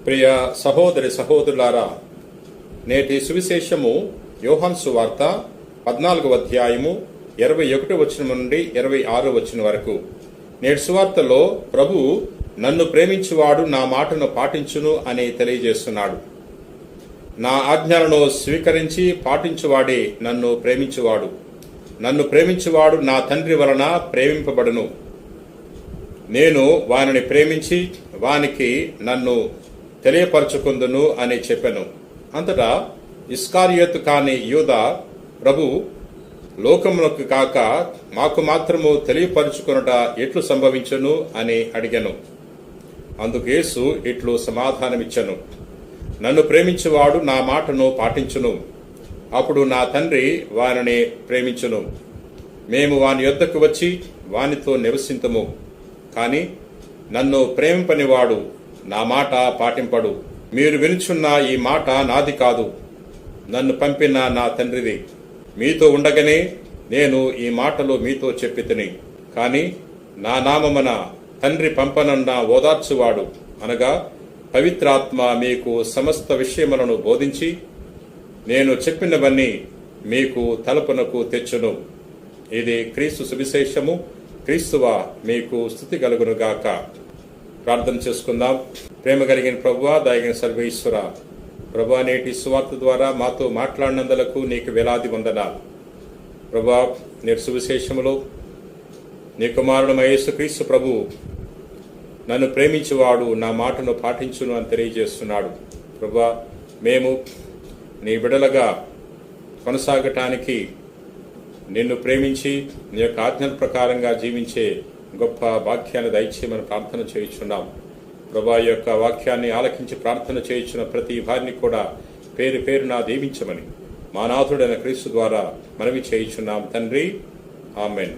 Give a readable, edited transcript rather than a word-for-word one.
ప్రియ సహోదరి సహోదరులారా, నేటి సువిశేషము యోహాను సువార్త 14వ అధ్యాయము 21వ వచనం నుండి 26వ వచనం వరకు. నేటి సువార్తలో ప్రభు నన్ను ప్రేమించువాడు నా మాటను పాటించును అని తెలియజేస్తున్నాడు. నా ఆజ్ఞలను స్వీకరించి పాటించువాడే నన్ను ప్రేమించువాడు. నన్ను ప్రేమించువాడు నా తండ్రి వలన ప్రేమింపబడును. నేను వానిని ప్రేమించి వానికి నన్ను తెలియపరచుకుందును అని చెప్పెను. అంతటా ఇస్కారియోతు కాని యూదా, ప్రభు, లోకమునకు కాక మాకు మాత్రము తెలియపరచుకొనుట ఎట్లు సంభవించును అని అడిగెను. అందుకు యేసు ఇట్లు సమాధానమిచ్చెను, నన్ను ప్రేమించువాడు నా మాటను పాటించును. అప్పుడు నా తండ్రి వానిని ప్రేమించును. మేము వాని యొద్దకు వచ్చి వానితో నివసింతుము. కాని నన్ను ప్రేమింపనివాడు నా మాట పాటింపడు. మీరు వినుచున్న ఈ మాట నాది కాదు, నన్ను పంపిన నా తండ్రిది. మీతో ఉండగానే నేను ఈ మాటలు మీతో చెప్పితిని. కాని నా నామమున తండ్రి పంపనన్న ఓదార్చువాడు, అనగా పవిత్రాత్మ, మీకు సమస్త విషయములను బోధించి నేను చెప్పినవన్నీ మీకు తలపునకు తెచ్చును. ఇది క్రీస్తు సువిశేషము. క్రీస్తువా, మీకు స్తుతి కలుగునుగాక. ప్రార్థన చేసుకుందాం. ప్రేమ కలిగిన ప్రభువా, దయగిన సర్వేశ్వర, ప్రభువా, నేటి సువార్త ద్వారా మాతో మాట్లాడినందులకు నీకు వేలాది వందనాలు. ప్రభువా, నేటి సువిశేషములో నీ కుమారుడు యేసుక్రీస్తు ప్రభు నన్ను ప్రేమించువాడు నా మాటను పాటించును అని తెలియజేస్తున్నాడు. ప్రభువా, మేము నీ బిడలగా కొనసాగటానికి నిన్ను ప్రేమించి నీ యొక్క ఆజ్ఞల ప్రకారంగా జీవించే గొప్ప వాక్యాన్ని దయచేయమని ప్రార్థన చేయుచున్నాం. ప్రభా, యొక్క వాక్యాన్ని ఆలకించి ప్రార్థన చేయుచున్న ప్రతి వారిని కూడా పేరు పేరున దీవించమని మా నాథుడైన క్రీస్తు ద్వారా మనవి చేయుచున్నాం తండ్రి. ఆమెన్.